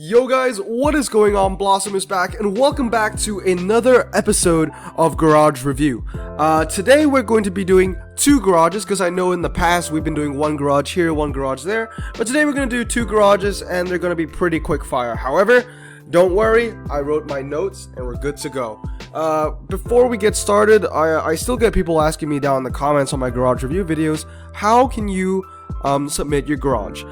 Yo guys, what is going on? Blossom is back and welcome back to another episode of Garage Review. Today we're going to be doing two garages because I know in the past we've been doing one garage here, one garage there, but today we're going to do two garages and they're going to be pretty quick fire. However, don't worry, I wrote my notes and we're good to go. Before we get started, I still get people asking me down in the comments on my garage review videos, how can you submit your garage?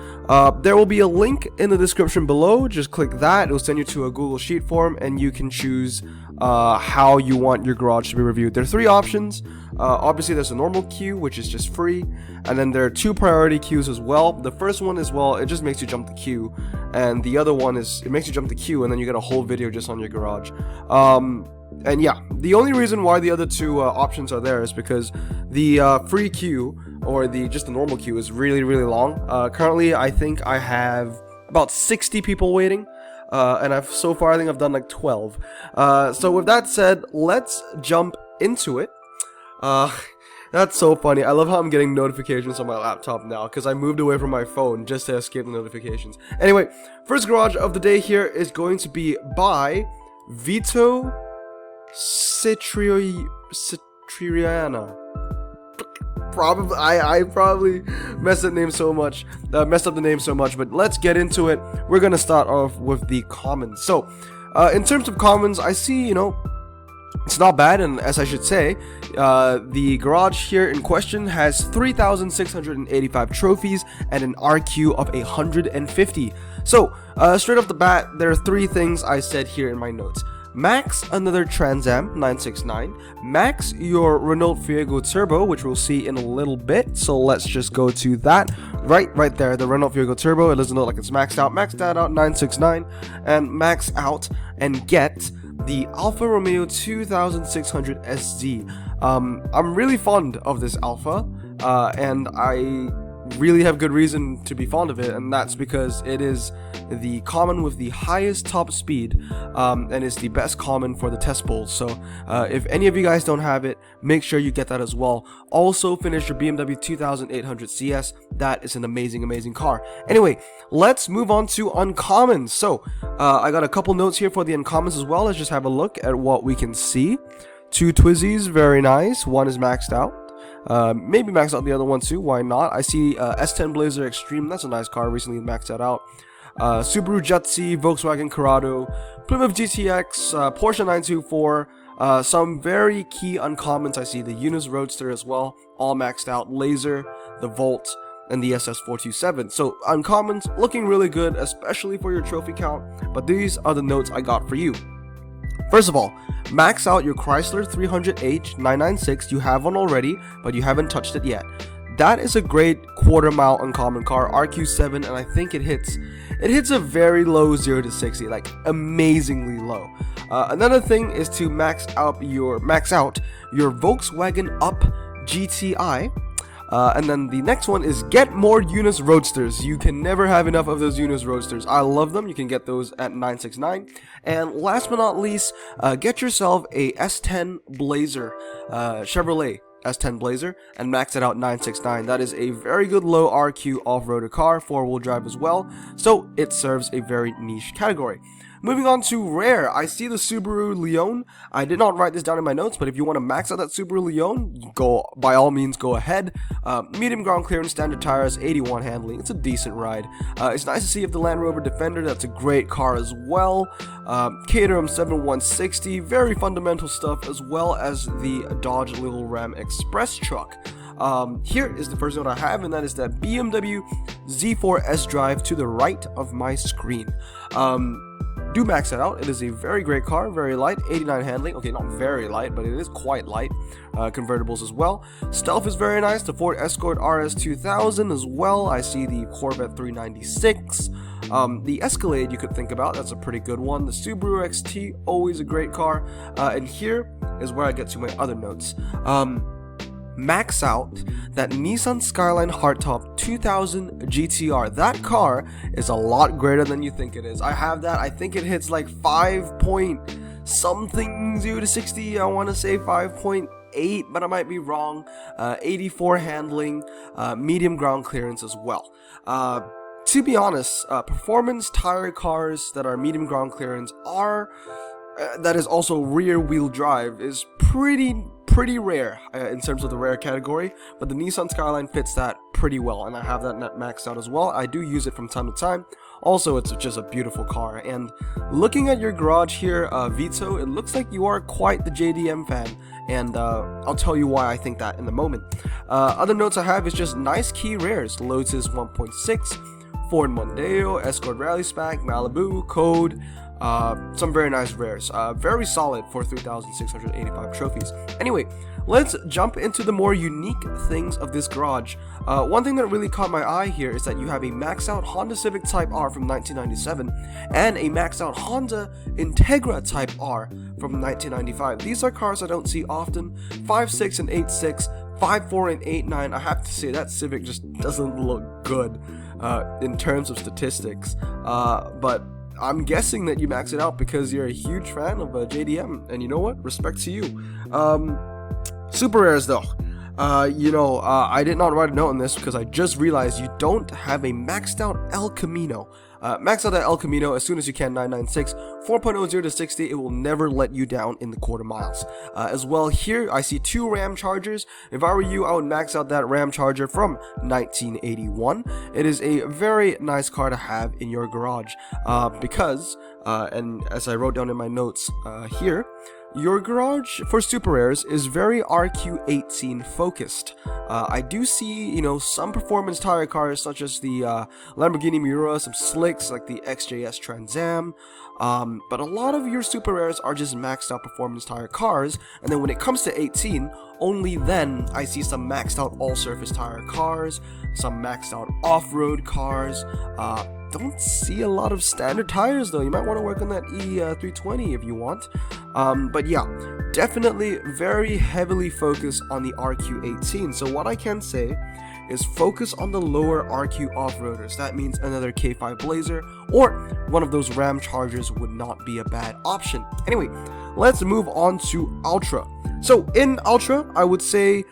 There will be a link in the description below. Just click that. It will send you to a Google Sheet form and you can choose how you want your garage to be reviewed. There are three options. Obviously there's a normal queue, which is just free, and then there are two priority queues as well. The first one is, well, it just makes you jump the queue, and the other one is it makes you jump the queue and then you get a whole video just on your garage. And yeah, the only reason why the other two options are there is because the free queue or just the normal queue is really long. Currently I think I have about 60 people waiting, and so far I think I've done like 12. So with that said, let's jump into it. That's so funny. I love how I'm getting notifications on my laptop now because I moved away from my phone just to escape the notifications. Anyway, first garage of the day here is going to be by Vito Citriana. Probably I probably messed up the name so much, but let's get into it. We're gonna start off with the commons. So in terms of commons, I see, it's not bad, and as I should say, the garage here in question has 3,685 trophies and an RQ of 150. So straight off the bat, there are three things I said here in my notes. Max another Trans Am 969, max your Renault Fuego Turbo, which we'll see in a little bit, so let's just go to that. Right there, the Renault Fuego Turbo. It doesn't look like it's maxed out. Max that out 969 and max out and get the Alfa Romeo 2600 SZ. I'm really fond of this Alfa, and I really have good reason to be fond of it, and that's because it is the common with the highest top speed, and it's the best common for the test bulls. So if any of you guys don't have it, make sure you get that as well. Also finish your BMW 2800 CS. That is an amazing car. Anyway, let's move on to uncommons. So I got a couple notes here for the uncommons as well. Let's just have a look at what we can see. Two Twizzies, very nice. One is maxed out. Maybe max out the other one too, why not? I see S10 Blazer Extreme, that's a nice car, recently maxed that out. Subaru Jutsi, Volkswagen Corrado, Plymouth GTX, Porsche 924, some very key uncommons. I see the Yunus Roadster as well, all maxed out, Laser, the Volt, and the SS427. So uncommons looking really good, especially for your trophy count, but these are the notes I got for you. First of all, max out your Chrysler 300H 996. You have one already, but you haven't touched it yet. That is a great quarter mile uncommon car, RQ7, and I think it hits a very low 0 to 60, like amazingly low. Another thing is to max out your Volkswagen Up GTI. And then the next one is get more Yunus Roadsters. You can never have enough of those Yunus Roadsters. I love them. You can get those at 969. And last but not least, get yourself a S10 Blazer, Chevrolet S10 Blazer, and max it out 969. That is a very good low RQ off-roader car, 4-wheel drive as well. So it serves a very niche category. Moving on to rare, I see the Subaru Leon. I did not write this down in my notes, but if you want to max out that Subaru Leon, by all means go ahead. Medium ground clearance, standard tires, 81 handling. It's a decent ride. It's nice to see if the Land Rover Defender, that's a great car as well. Caterham 7160, very fundamental stuff, as well as the Dodge Little Ram Express truck. Here is the first note I have, and that is that BMW Z4 S-Drive to the right of my screen. Do max that out. It is a very great car, very light, 89 handling. Okay, not very light, but it is quite light. Convertibles as well. Stealth is very nice. The Ford Escort RS 2000 as well. I see the Corvette 396. The Escalade you could think about. That's a pretty good one. The Subaru XT, always a great car. And here is where I get to my other notes. Max out that Nissan Skyline Hardtop 2000 GTR. That car is a lot greater than you think it is. I have that. I think it hits like 5 point something 0 to 60. I want to say 5.8, but I might be wrong. 84 handling, medium ground clearance as well. to be honest, performance tire cars that are medium ground clearance are that is also rear wheel drive is pretty rare in terms of the rare category, but the Nissan Skyline fits that pretty well, and I have that maxed out as well. I do use it from time to time. Also, it's just a beautiful car, and looking at your garage here, Vito, it looks like you are quite the JDM fan, and I'll tell you why I think that in a moment. Other notes I have is just nice key rares: Lotus 1.6, Ford Mondeo, Escort Rally Spec, Malibu, Code, some very nice rares. Very solid for 3,685 trophies. Anyway, let's jump into the more unique things of this garage. One thing that really caught my eye here is that you have a maxed out Honda Civic Type R from 1997 and a maxed out Honda Integra Type R from 1995. These are cars I don't see often. 5.6 and 8.6, 5.4 and 8.9. I have to say that Civic just doesn't look good in terms of statistics, but I'm guessing that you max it out because you're a huge fan of JDM, and you know what? Respect to you. Super rares though. I did not write a note on this because I just realized you don't have a maxed out El Camino. Max out that El Camino as soon as you can, 996, 4.0 0 to 60, it will never let you down in the quarter miles. As well, here I see 2 Ram Chargers. If I were you, I would max out that Ram Charger from 1981. It is a very nice car to have in your garage because, and as I wrote down in my notes here, your garage for super rares is very RQ18 focused. I do see, some performance tire cars such as the Lamborghini Miura, some slicks like the XJS Trans Am, but a lot of your super rares are just maxed out performance tire cars, and then when it comes to 18, only then I see some maxed out all-surface tire cars, some maxed out off-road cars. Don't see a lot of standard tires though. You might want to work on that E320 if you want. But yeah, definitely very heavily focused on the RQ18. So what I can say is focus on the lower RQ off-roaders. That means another K5 Blazer or one of those Ram Chargers would not be a bad option. Anyway, let's move on to Ultra. So in Ultra, I would say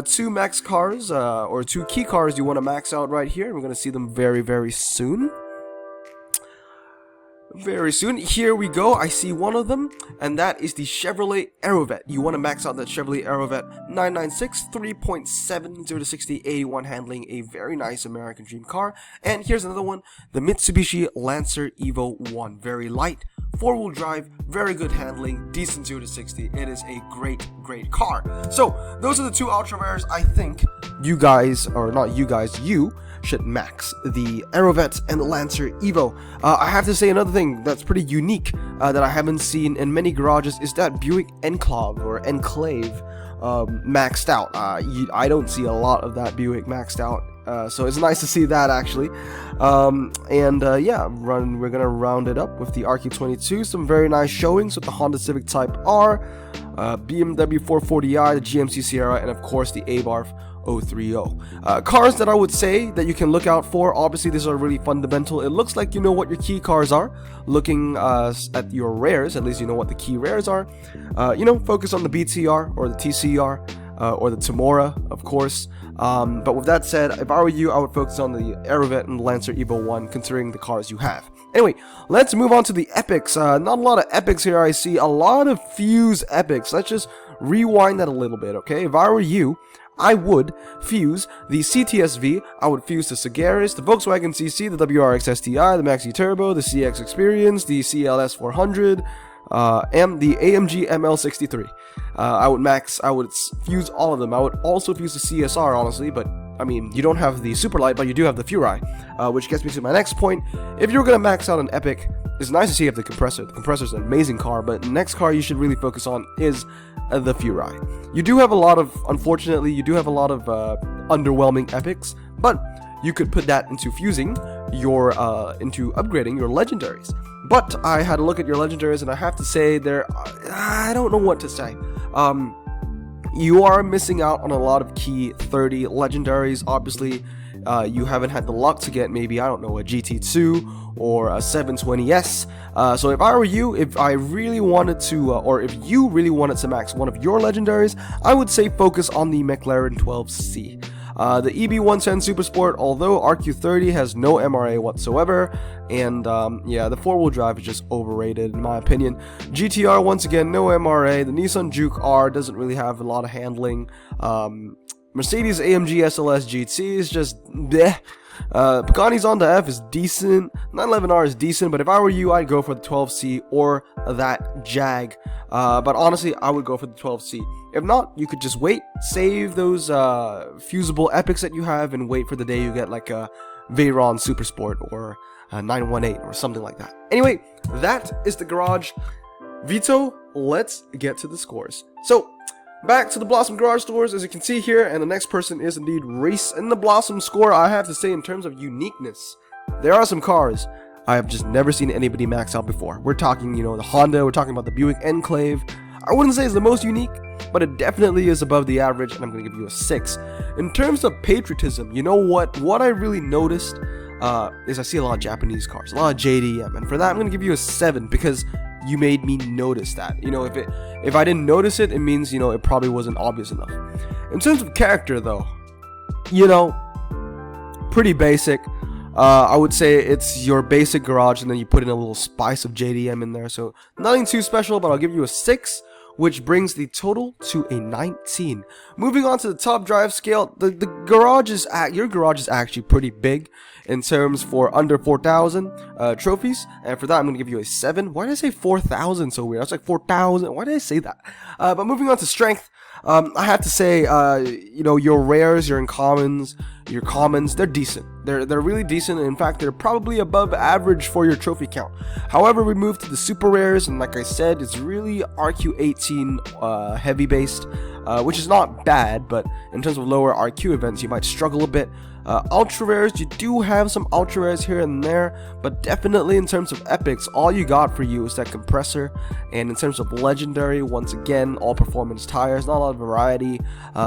2 max cars or 2 key cars you want to max out right here. We're going to see them very soon. Very soon. Here we go. I see one of them, and that is the Chevrolet Aerovet. You want to max out that Chevrolet Aerovet 996, 3.7 0 to 60, 81 handling, a very nice American dream car. And here's another one, the Mitsubishi Lancer Evo 1. Very light, 4-wheel drive, very good handling, decent 0 to 60. It is a great car. So those are the 2 ultra rares I think you guys, or not you guys, you should max: the Aerovet and the Lancer Evo. I have to say another thing that's pretty unique that I haven't seen in many garages is that Buick Enclave or Enclave maxed out. I don't see a lot of that Buick maxed out, so it's nice to see that actually. Yeah, we're gonna round it up with the RQ22. Some very nice showings with the Honda Civic Type R, BMW 440i, the GMC Sierra, and of course the Abarth 030. Cars that I would say that you can look out for. Obviously, these are really fundamental. It looks like you know what your key cars are. Looking at your rares, at least you know what the key rares are. Focus on the BTR or the TCR or the Timora, of course. But with that said, if I were you, I would focus on the Aerovet and the Lancer Evo 1, considering the cars you have. Anyway, let's move on to the epics. Not a lot of epics here. I see a lot of Fuse epics. Let's just rewind that a little bit, okay? If I were you, I would fuse the CTS-V, I would fuse the Sagaris, the Volkswagen CC, the WRX STI, the Maxi Turbo, the CX Experience, the CLS 400, and the AMG ML63. I would fuse all of them. I would also fuse the CSR, honestly, but I mean, you don't have the Superlight, but you do have the Furai, which gets me to my next point. If you're gonna max out an Epic, it's nice to see you have the compressor. The compressor is an amazing car, but the next car you should really focus on is the Furai. Unfortunately, you do have a lot of underwhelming Epics, but you could put that into fusing into upgrading your legendaries. But I had a look at your legendaries, and I have to say, I don't know what to say. You are missing out on a lot of key 30 legendaries. Obviously, you haven't had the luck to get maybe, I don't know, a GT2 or a 720S. So if I were you, if I really wanted to, or if you really wanted to max one of your legendaries, I would say focus on the McLaren 12C. The EB110 Super Sport, although RQ30 has no MRA whatsoever, and yeah, the 4-wheel drive is just overrated in my opinion. GTR, once again, no MRA. The Nissan Juke R doesn't really have a lot of handling. Mercedes AMG SLS GT is just bleh. Pagani's Honda F is decent. 911R is decent, but if I were you, I'd go for the 12C or that Jag. But honestly, I would go for the 12C. If not, you could just wait, save those fusible epics that you have, and wait for the day you get like a Veyron Super Sport or a 918 or something like that. Anyway, that is the garage. Vito, let's get to the scores. So, back to the Blossom Garage stores, as you can see here, and the next person is indeed Reese. In the Blossom score, I have to say, in terms of uniqueness, there are some cars I have just never seen anybody max out before. We're talking, the Honda, we're talking about the Buick Enclave. I wouldn't say it's the most unique, but it definitely is above the average, and I'm going to give you a 6. In terms of patriotism, you know what? What I really noticed is I see a lot of Japanese cars, a lot of JDM, and for that, I'm going to give you a 7, because you made me notice that. If I didn't notice it, it means, it probably wasn't obvious enough. In terms of character, though, pretty basic. I would say it's your basic garage, and then you put in a little spice of JDM in there. So nothing too special, but I'll give you a 6, which brings the total to a 19. Moving on to the top drive scale, your garage is actually pretty big in terms for under 4,000 trophies, and for that I'm going to give you a 7. Why did I say 4,000 so weird? I was like 4,000. Why did I say that? But moving on to strength, I have to say, your rares, your uncommons, your commons, they're decent. They're really decent. In fact, they're probably above average for your trophy count. However, we move to the super rares, and like I said, it's really RQ18 heavy based, which is not bad, but in terms of lower RQ events, you might struggle a bit. Ultra rares, you do have some ultra rares here and there, but definitely in terms of epics, all you got for you is that compressor. And in terms of legendary, once again, all performance tires, not a lot of variety.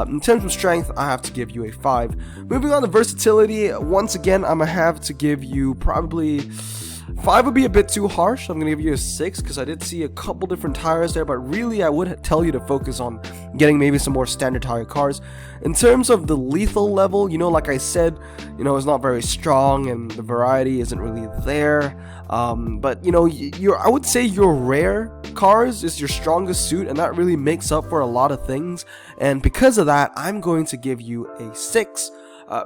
In terms of strength, I have to give you a 5. Moving on to versatility, once again, I'm gonna have to give you probably 5 would be a bit too harsh. I'm gonna give you a 6 because I did see a couple different tires there, but really I would tell you to focus on getting maybe some more standard tire cars. In terms of the lethal level, like I said, it's not very strong and the variety isn't really there. But I would say your rare cars is your strongest suit, and that really makes up for a lot of things. And because of that, I'm going to give you a 6.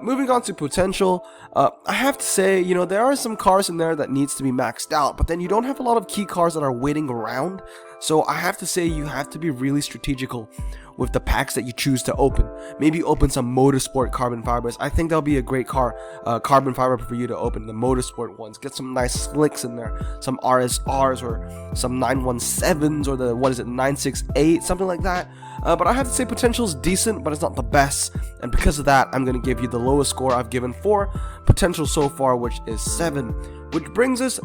Moving on to potential, I have to say, there are some cars in there that needs to be maxed out, but then you don't have a lot of key cars that are waiting around. So I have to say you have to be really strategical with the packs that you choose to open. Maybe open some motorsport carbon fibers. I think that'll be a great carbon fiber for you to open, the motorsport ones. Get some nice slicks in there, some RSRs or some 917s or the 968, something like that. But I have to say potential is decent, but it's not the best, and because of that, I'm going to give you the lowest score I've given for potential so far, which is 7, which brings us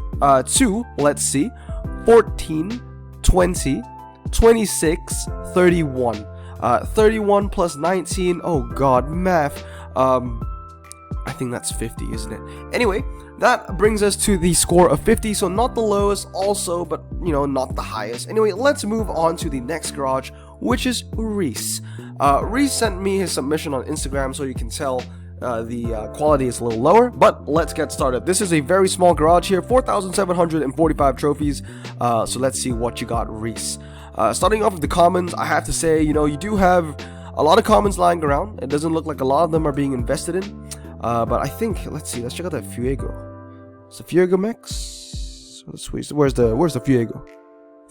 to, let's see, 14, 20, 26, 31. 31 plus 19, oh god, math. I think that's 50, isn't it? Anyway, that brings us to the score of 50, so not the lowest also, but not the highest. Anyway, let's move on to the next garage, which is Reese. Reese sent me his submission on Instagram, so you can tell the quality is a little lower, but let's get started. This is a very small garage here, 4,745 trophies, so let's see what you got, Reese. Starting off with the commons, I have to say, you do have a lot of commons lying around. It doesn't look like a lot of them are being invested in, but I think, let's check out that Fuego. It's the Fuego Max. Where's the Fuego?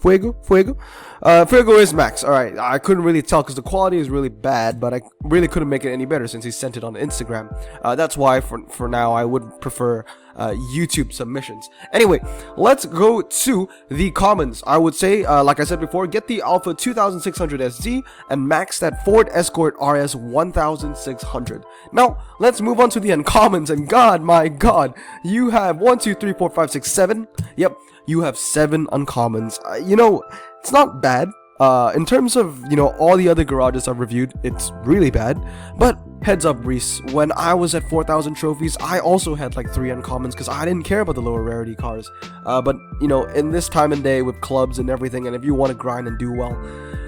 Fuego? Fuego is max. Alright, I couldn't really tell because the quality is really bad, but I really couldn't make it any better since he sent it on Instagram. That's why for now I would prefer YouTube submissions. Anyway, let's go to the commons. I would say, like I said before, get the Alpha 2600 SZ and max that Ford Escort RS 1600. Now, let's move on to the uncommons, and my god, you have 1, 2, 3, 4, 5, 6, 7. Yep. You have 7 uncommons. It's not bad. In terms of, all the other garages I've reviewed, it's really bad. But heads up, Reese, when I was at 4,000 trophies, I also had like 3 uncommons because I didn't care about the lower rarity cars. But, in this time and day with clubs and everything, and if you want to grind and do well,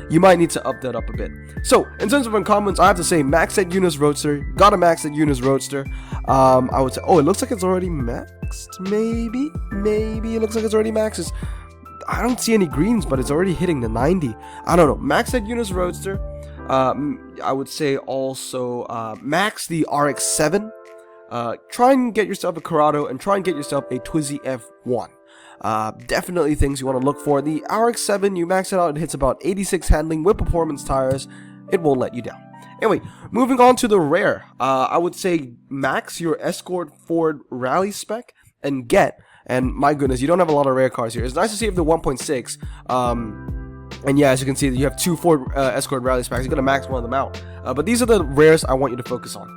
you might need to up that up a bit. So in terms of uncommons, I have to say maxed at Eunice Roadster. Got a max at Eunice Roadster. I would say, oh, it looks like it's already maxed. Maybe it looks like it's already maxed. I don't see any greens, but it's already hitting the 90. I don't know. Max at Eunice Roadster. I would say also max the RX-7. Try and get yourself a Corrado and try and get yourself a Twizy F1. Definitely things you want to look for. The RX-7, you max it out, it hits about 86 handling with performance tires. It won't let you down. Anyway, moving on to the rare. I would say max your Escort Ford Rally spec and get. And my goodness, you don't have a lot of rare cars here. It's nice to see you have the 1.6. And yeah, as you can see, you have 2 Ford Escort Rally specs. You're going to max one of them out. But these are the rares I want you to focus on.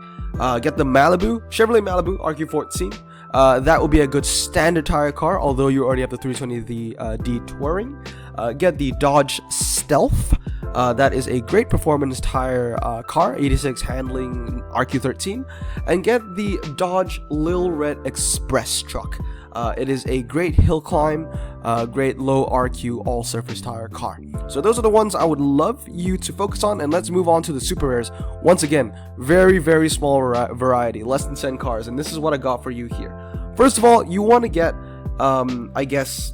Get the Malibu, Chevrolet Malibu RQ14. That will be a good standard tire car, although you already have the 320D Touring. Get the Dodge Stealth. That is a great performance tire car, 86 handling RQ13. And get the Dodge Lil Red Express truck. It is a great hill climb, great low RQ all surface tire car. So those are the ones I would love you to focus on, and let's move on to the super rares. Once again, very small variety, less than 10 cars, and this is what I got for you here. First of all, you want to get, I guess,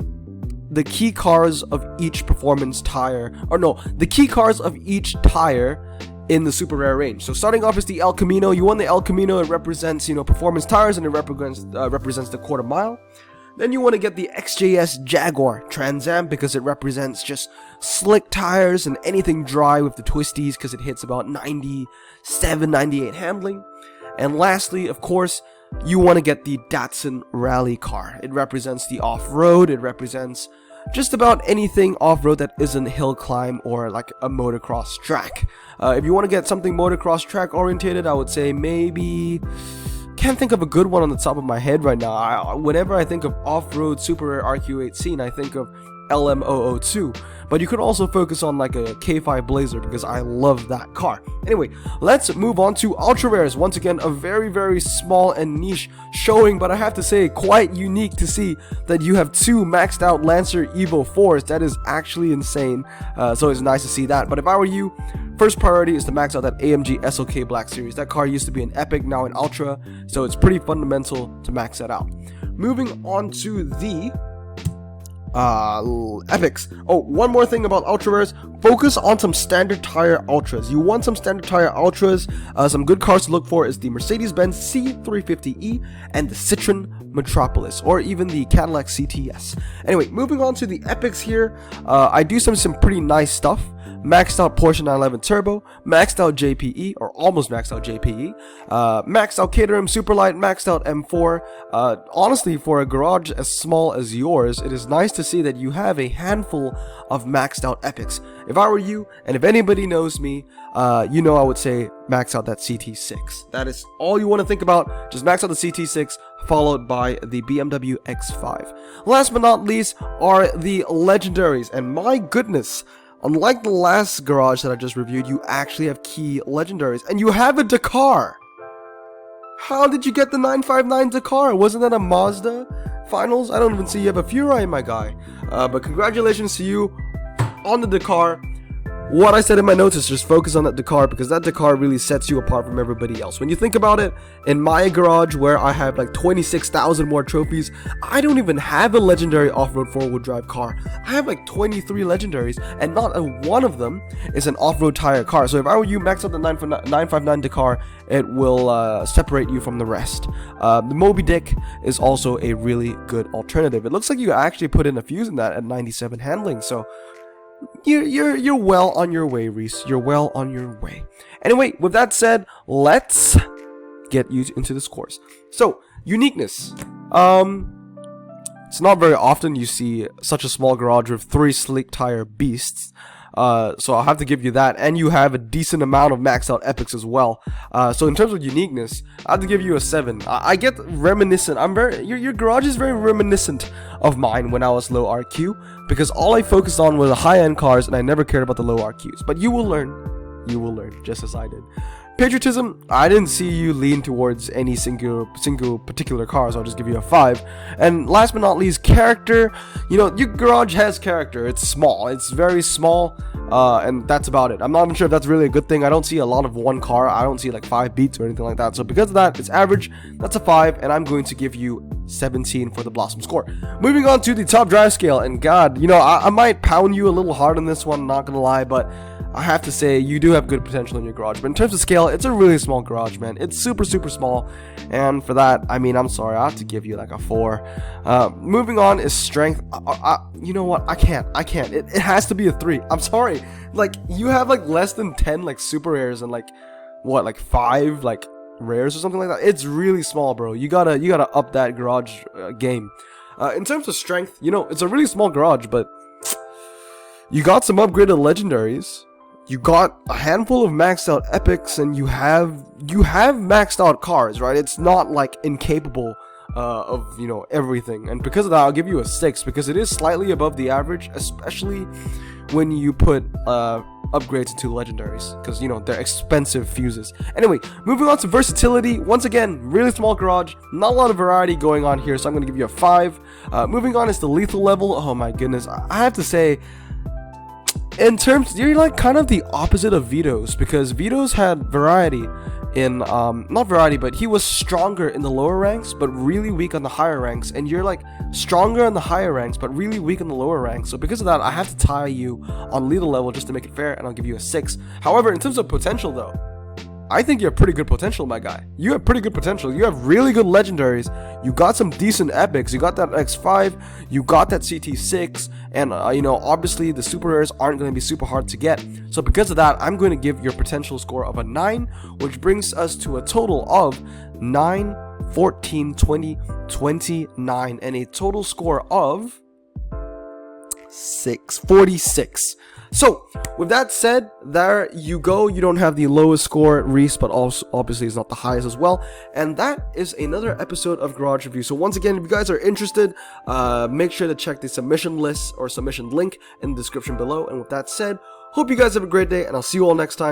the key cars of each performance tire, or no, the key cars of each tire in the super rare range. So starting off is the El Camino. You want the El Camino, it represents, performance tires, and it represents the quarter mile. Then you want to get the XJS Jaguar Trans Am because it represents just slick tires and anything dry with the twisties because it hits about 97, 98 handling. And lastly, of course, you want to get the Datsun Rally car. It represents the off-road, it represents just about anything off-road that isn't hill climb or like a motocross track. If you want to get something motocross track orientated, I would say maybe... Can't think of a good one on the top of my head right now. Whenever I think of off-road super rare RQ8 scene, I think of LM002. But you could also focus on like a K5 Blazer because I love that car. Anyway, let's move on to ultra rares. Once again, a very small and niche showing, but I have to say quite unique to see that you have 2 maxed out Lancer Evo 4s. That is actually insane. So it's nice to see that. But if I were you, first priority is to max out that AMG SLK Black Series. That car used to be an Epic, now an Ultra, so it's pretty fundamental to max that out. Moving on to the epics. Oh, one more thing about ultra rares. Focus on some standard tire ultras. You want some standard tire ultras. Some good cars to look for is the Mercedes-Benz C350E and the Citroen Metropolis, or even the Cadillac CTS. Anyway, moving on to the epics here. I do some pretty nice stuff. Maxed out Porsche 911 Turbo, maxed out JPE, or almost maxed out JPE, maxed out Caterham Superlight, maxed out M4. Honestly, for a garage as small as yours, it is nice to see that you have a handful of maxed out epics. If I were you, and if anybody knows me, I would say max out that CT6. That is all you want to think about. Just max out the CT6, followed by the BMW X5. Last but not least are the legendaries, and my goodness, unlike the last garage that I just reviewed, you actually have key legendaries, and you have a Dakar. How did you get the 959 Dakar? Wasn't that a Mazda finals? I don't even see you have a Furai, my guy. But congratulations to you on the Dakar. What I said in my notes is just focus on that Dakar, because that Dakar really sets you apart from everybody else. When you think about it, in my garage where I have like 26,000 more trophies, I don't even have a legendary off-road four-wheel drive car. I have like 23 legendaries, and not a one of them is an off-road tire car. So if I were you, max out the 959 Dakar, it will separate you from the rest. The Moby Dick is also a really good alternative. It looks like you actually put in a fuse in that at 97 handling, so you're well on your way, Reese. You're well on your way. Anyway, with that said, let's get you into this course. So, uniqueness. It's not very often you see such a small garage with 3 sleek tire beasts. So I'll have to give you that, and you have a decent amount of maxed out epics as well. So in terms of uniqueness, I have to give you a 7. I get reminiscent. Your garage is very reminiscent of mine when I was low RQ, because all I focused on were the high-end cars, and I never cared about the low RQs. But you will learn, just as I did. Patriotism, I didn't see you lean towards any single particular car, so I'll just give you a 5. And last but not least, character. You know, your garage has character. It's small. It's very small, and that's about it. I'm not even sure if that's really a good thing. I don't see a lot of one car. I don't see like 5 beats or anything like that. So because of that, it's average. That's a 5, and I'm going to give you 17 for the Blossom score. Moving on to the top drive scale, and God, you know, I might pound you a little hard on this one, not gonna lie, but I have to say, you do have good potential in your garage. But in terms of scale, it's a really small garage, man. It's super small. And for that, I mean, I'm sorry, I have to give you like a 4. Moving on is strength. You know what? I can't. It has to be a 3. I'm sorry. Like, you have like less than 10 like super rares and like, what, like 5 like rares or something like that. It's really small, bro. You gotta up that garage game. In terms of strength, you know, it's a really small garage, but you got some upgraded legendaries. You got a handful of maxed out epics, and you have maxed out cars, right? It's not like incapable of, you know, everything. And because of that, I'll give you a 6, because it is slightly above the average, especially when you put upgrades into legendaries, because, you know, they're expensive fuses. Anyway, moving on to versatility. Once again, really small garage, not a lot of variety going on here, so I'm going to give you a 5. Moving on is the lethal level. Oh my goodness, I have to say, in terms, you're like kind of the opposite of Vito's, because Vito's had variety in, not variety, but he was stronger in the lower ranks, but really weak on the higher ranks, and you're like stronger on the higher ranks, but really weak on the lower ranks. So because of that, I have to tie you on lethal level just to make it fair, and I'll give you a 6. However, in terms of potential though, I think you have pretty good potential, my guy. You have pretty good potential. You have really good legendaries. You got some decent epics. You got that X5. You got that CT6. And, you know, obviously the super rares aren't going to be super hard to get. So because of that, I'm going to give your potential score of a 9, which brings us to a total of 9, 14, 20, 29, and a total score of 46. So, with that said, there you go. You don't have the lowest score, Reese, but also obviously it's not the highest as well. And that is another episode of Garage Review. So once again, if you guys are interested, make sure to check the submission list or submission link in the description below. And with that said, hope you guys have a great day, and I'll see you all next time.